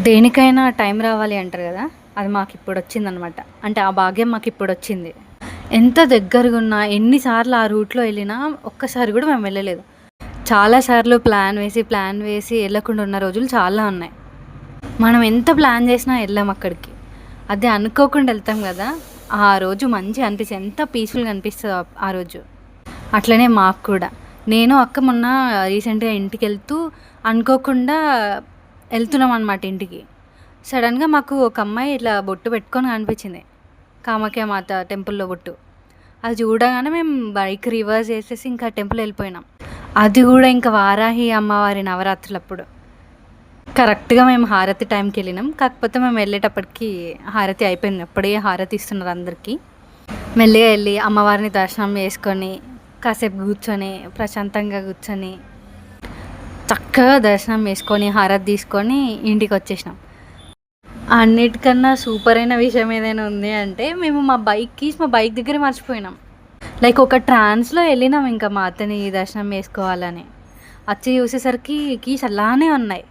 దేనికైనా టైం రావాలి అంటారు కదా! అది మాకిప్పుడొచ్చిందనమాట. అంటే ఆ భాగ్యం మాకిప్పుడొచ్చింది. ఎంత దగ్గరగున్నా, ఎన్ని సార్లు ఆ రూట్‌లో ఎళ్ళినా ఒక్కసారి గూడా మేము వెళ్ళలేదు. చాలా సార్లు ప్లాన్ వేసి ఎళ్ళకుండా ఉన్న రోజులు చాలా ఉన్నాయి. మనం ఎంత ప్లాన్ చేసినా ఎళ్ళమక్కడికి. అదే అనుకోకుండా ఎళ్తాం గదా! ఆ రోజు మంచిగా అనిపిస్తది. ఎంత పీస్‌ఫుల్‌గా అనిపిస్తదో ఆ రోజు. అట్లనే మాకు కూడా. నేను, అక్క మొన్న రీసెంట్‌గా ఇంటికెళ్తూ అనుకోకుండా ఎళ్తున్నామనమాట ఇంటికి. సడెన్‌గా మాకు ఒక అమ్మాయి ఇట్లా బొట్టు పెట్టుకొని కనిపించింది. కామాఖ్య మాత టెంపుల్‌లో బొట్టు. అది చూడగానే మేము బైక్ రివర్స్ చేసేసి ఇంకా టెంపుల్ ఎళ్ళిపోయినాం. అది గూడా ఇంకా వారాహి అమ్మవారి నవరాత్రులప్పుడు. కరెక్ట్‌గా మేము హారతి టైంకెళ్ళినాం. కాకపోతే మేము వెళ్ళేటప్పటికి హారతి అయిపోయింది. అప్పుడే హారతి ఇస్తున్నారు అందరికీ. మెల్లిగా ఎళ్ళి అమ్మవారిని దర్శనం చేసుకొని, కాసేపు కూర్చొని, ప్రశాంతంగా కూర్చొని, చక్కగా దర్శనం చేసుకొని, హారతి తీసుకొని ఇంటికొచ్చేసినాం. అన్నిటికన్నా సూపరైన విషయం ఏదైనా ఉంది అంటే, మేము మా బైక్ కీస్ మా బైక్ దగ్గరే మర్చిపోయినాం. లైక్ ఒక ట్రాన్స్‌లో ఎళ్ళినాం ఇంకా మా అత్తని దర్శనం చేసుకోవాలని. వచ్చి చూసేసరికి కీస్ అలానే ఉన్నాయి.